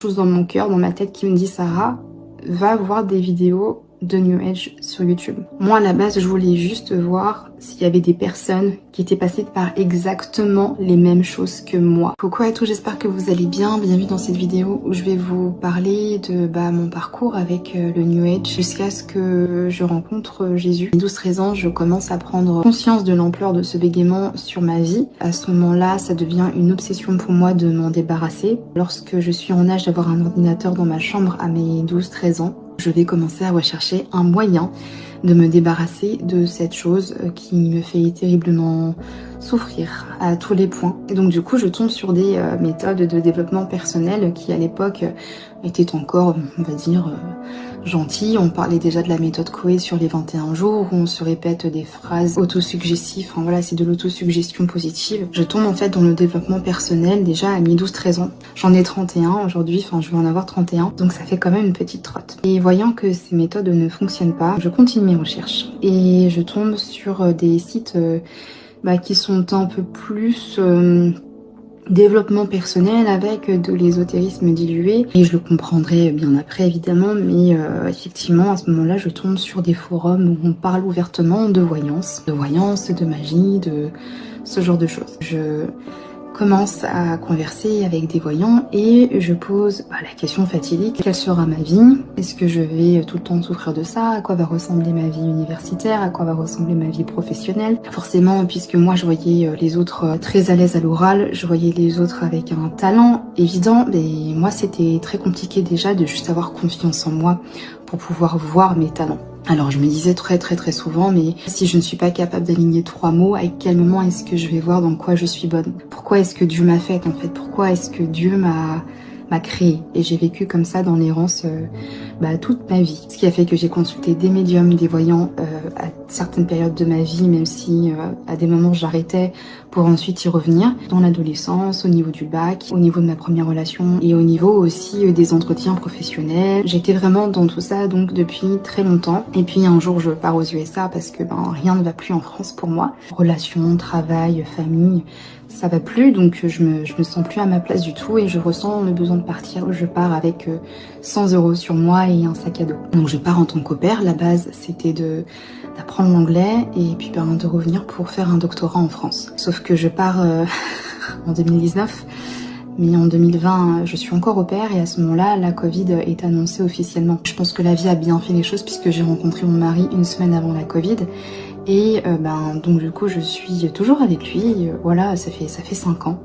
Chose dans mon cœur, dans ma tête qui me dit Sarah, va voir des vidéos de New Age sur YouTube. Moi à la base je voulais juste voir s'il y avait des personnes qui étaient passées par exactement les mêmes choses que moi. Coucou à tous, j'espère que vous allez bien. Bienvenue dans cette vidéo où je vais vous parler de mon parcours avec le New Age jusqu'à ce que je rencontre Jésus. À 12-13 ans, je commence à prendre conscience de l'ampleur de ce bégaiement sur ma vie. À ce moment-là, ça devient une obsession pour moi de m'en débarrasser. Lorsque je suis en âge d'avoir un ordinateur dans ma chambre à mes 12-13 ans, je vais commencer à rechercher un moyen de me débarrasser de cette chose qui me fait terriblement souffrir à tous les points. Et donc du coup je tombe sur des méthodes de développement personnel qui à l'époque étaient encore, on va dire, gentilles. On parlait déjà de la méthode Coué sur les 21 jours où on se répète des phrases autosuggestives. Enfin voilà, c'est de l'autosuggestion positive. Je tombe en fait dans le développement personnel déjà à mes 12-13 ans. J'en ai 31 aujourd'hui, enfin je vais en avoir 31, donc ça fait quand même une petite trotte. Et voyant que ces méthodes ne fonctionnent pas, je continue mes recherches et je tombe sur des sites qui sont un peu plus développement personnel avec de l'ésotérisme dilué, et je le comprendrai bien après évidemment, mais effectivement à ce moment-là je tombe sur des forums où on parle ouvertement de voyance, de magie, de ce genre de choses. Je commence à converser avec des voyants et je pose la question fatidique: quelle sera ma vie? Est-ce que je vais tout le temps souffrir de ça? À quoi va ressembler ma vie universitaire? À quoi va ressembler ma vie professionnelle? Forcément, puisque moi je voyais les autres très à l'aise à l'oral, je voyais les autres avec un talent évident, mais moi c'était très compliqué déjà de juste avoir confiance en moi pour pouvoir voir mes talents. Alors je me disais très souvent, mais si je ne suis pas capable d'aligner 3 mots, à quel moment est-ce que je vais voir dans quoi je suis bonne? Pourquoi est-ce que Dieu m'a faite en fait? Pourquoi est-ce que Dieu m'a créée? Et j'ai vécu comme ça dans l'errance toute ma vie. Ce qui a fait que j'ai consulté des médiums, des voyants à certaines périodes de ma vie, même si à des moments j'arrêtais pour ensuite y revenir. Dans l'adolescence, au niveau du bac, au niveau de ma première relation et au niveau aussi des entretiens professionnels. J'étais vraiment dans tout ça donc depuis très longtemps. Et puis un jour je pars aux USA parce que rien ne va plus en France pour moi. Relations, travail, famille, ça va plus, donc je me sens plus à ma place du tout et je ressens le besoin de partir. Je pars avec 100 € sur moi et un sac à dos. Donc je pars en tant qu'au pair. La base c'était d'apprendre l'anglais et puis de revenir pour faire un doctorat en France. Sauf que je pars en 2019, mais en 2020 je suis encore au pair et à ce moment-là la Covid est annoncée officiellement. Je pense que la vie a bien fait les choses puisque j'ai rencontré mon mari une semaine avant la Covid. Et donc du coup je suis toujours avec lui, voilà, ça fait 5 ans.